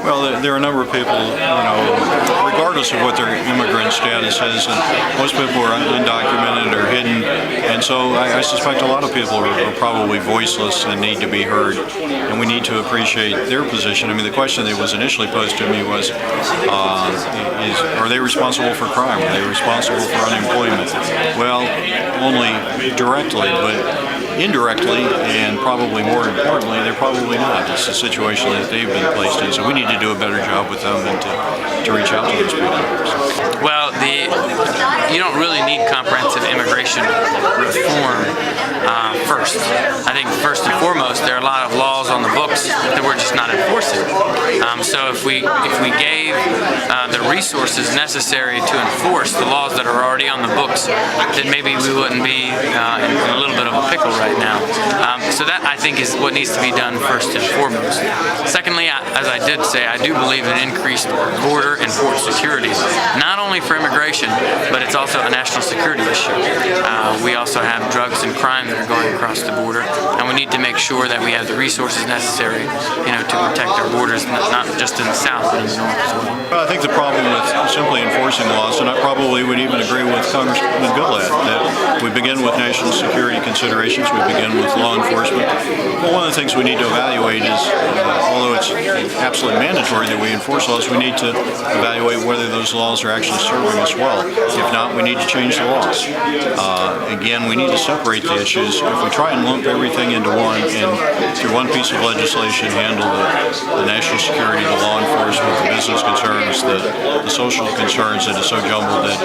Well, there are a number of people, regardless of what their immigrant status is, and most people are undocumented or hidden, and so I suspect a lot of people are probably voiceless and need to be heard, and we need to appreciate their position. I mean, the question that was initially posed to me was, are they responsible for crime? Are they responsible for unemployment? Well, only directly, but indirectly, and probably more importantly, they're probably not. It's a situation that they've been placed in, so we need to do a better job with them and to reach out to those people. Well, you don't really need comprehensive immigration reform first. I think first and foremost, there are a lot of laws on the books that we're just not enforcing. So if we gave the resources necessary to enforce the laws that are already on the books, then maybe we wouldn't be in a little bit of a pickle right now. So that, I think, is what needs to be done first and foremost. Secondly, as I did say, I do believe in increased border and port security, not only for immigration, but it's also a national security issue. We also have drugs and crime that are going across the border, and we need to make sure that we have the resources necessary, to protect our borders, not just in the south, but in the north as well. Well, I think the problem with simply enforcing laws, and I probably would even agree with Congressman Goodlatte, that we begin with national security considerations, we begin with law enforcement. Well, one of the things we need to evaluate is, although it's absolutely mandatory that we enforce laws, we need to evaluate whether those laws are actually serving us well. If not, we need to change the laws. Again, we need to separate the issues. If we try and lump everything into one and through one piece of legislation handle the national security, the law enforcement, the business concerns, the social concerns, that is so jumbled that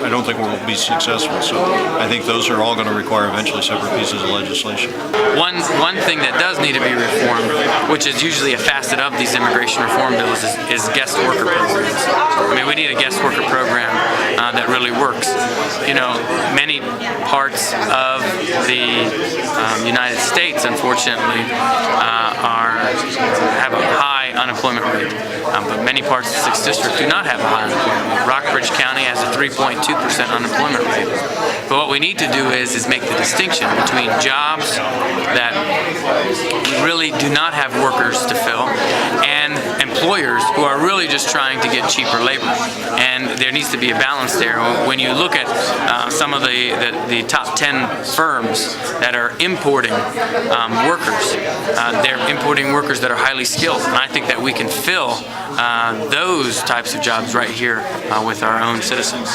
I don't think we'll be successful. So I think those are all going to require eventually separate pieces of legislation. One thing that does need to be reformed, which is usually a facet of these immigration reform bills, is guest worker programs. I mean, we need a guest worker program that really works. Many parts of the United States, unfortunately, have a high unemployment rate, but many parts of the 6th District do not have a high unemployment rate. Rockbridge County has a 3.2% unemployment rate. But what we need to do is make the distinction between jobs that really do not have workers to fill and employers who are really just trying to get cheaper labor. And there needs to be a balance there. When you look at some of the top 10 firms that are importing workers, they're importing workers that are highly skilled. And I think that we can fill those types of jobs right here with our own citizens.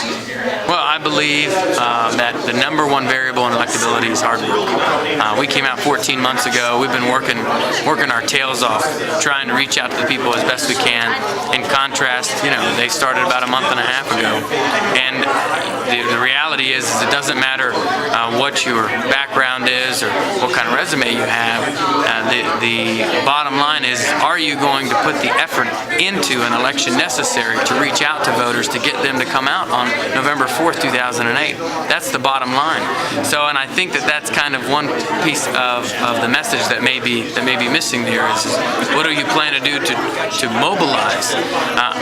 Well, I believe that the number one variable in electability is hard work. We came out 14 months ago. We've been working our tails off, trying to reach out to the people as best we can. In contrast, they started about a month and a half ago. And the reality is it doesn't matter what your background is or what kind of resume you have. The bottom line is, are you going to put the effort into an election necessary to reach out to voters to get them to come out on November 4th, 2008? That's the bottom line. So, and I think that that's kind of one piece of the message that may be missing there is what do you plan to do to mobilize?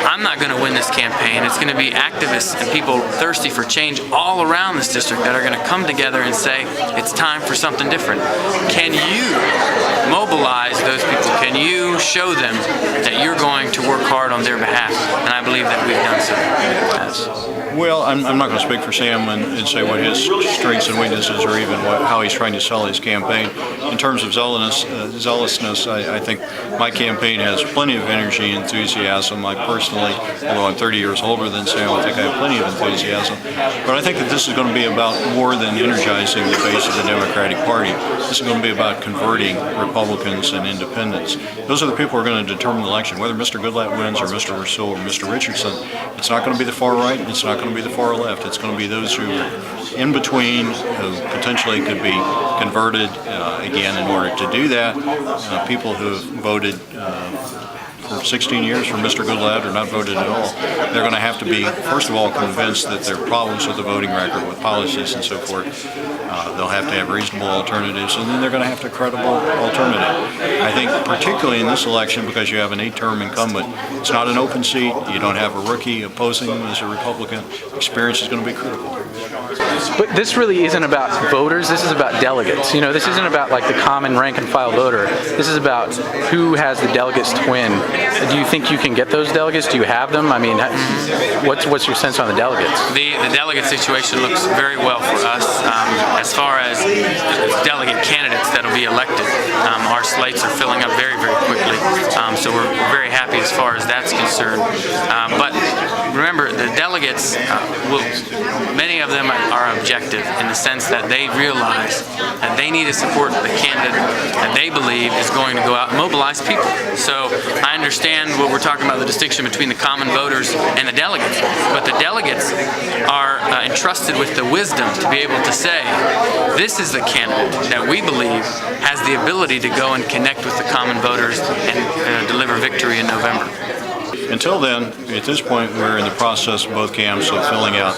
I'm not going to win this campaign. It's going to be activists and people thirsty for change all around this district that are going to come together and say it's time for something different. Can you mobilize those people? Can you show them that you're going to work hard on their behalf? And I believe that we've done so. Well, I'm not going to speak for Sam and say what his strengths and weaknesses or even how he's trying to sell his campaign. In terms of zealousness, I think my campaign has plenty of energy and enthusiasm. I personally, although I'm 30 years older than Sam, I think I have plenty of enthusiasm. But I think that this is going to be about more than energizing the base of the Democratic Party. This is going to be about converting Republicans and independents. Those are the people who are going to determine the election. Whether Mr. Goodlatte wins or Mr. Rasoul or Mr. Richardson, it's not going to be the far right, it's not going to be the far left. It's going to be those who are in between, who potentially could be converted. Again, in order to do that, people who have voted for 16 years for Mr. Goodlatte or not voted at all, they're going to have to be, first of all, convinced that there are problems with the voting record, with policies and so forth. They'll have to have reasonable alternatives, and then they're going to have to credible alternative. I think particularly in this election, because you have an 8-term incumbent, it's not an open seat. You don't have a rookie opposing him as a Republican. Experience is going to be critical. But this really isn't about voters, this is about delegates. You know, this isn't about like the common rank and file voter. This is about who has the delegates to win. Do you think you can get those delegates? Do you have them? I mean, what's your sense on the delegates? The delegate situation looks very well for us. As far as delegate candidates that will be elected, our slates are filling up very, very quickly. So we're very happy as far as that's concerned. But remember, the delegates, many of them are objective in the sense that they realize that they need to support the candidate that they believe is going to go out and mobilize people. So I understand what we're talking about, the distinction between the common voters and the delegates, but the delegates are entrusted with the wisdom to be able to say, this is the candidate that we believe has the ability to go and connect with the common voters and deliver victory in November. Until then, at this point, we're in the process of both camps of filling out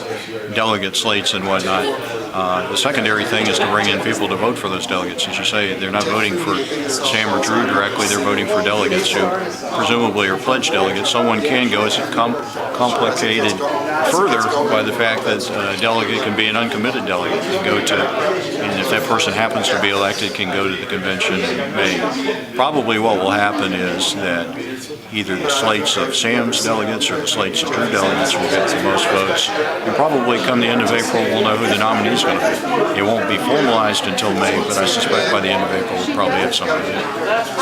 delegate slates and whatnot. The secondary thing is to bring in people to vote for those delegates. As you say, they're not voting for Sam or Drew directly, they're voting for delegates who presumably are pledged delegates. Someone can go, it's complicated further by the fact that a delegate can be an uncommitted delegate. Can go to, and if that person happens to be elected, can go to the convention in May. Probably what will happen is that either the slates of Sam's delegates or the slates of Drew delegates will get the most votes. And probably come the end of April, we'll know who the nominee is going to be. It won't be formalized until May, but I suspect by the end of April we'll probably have somebody.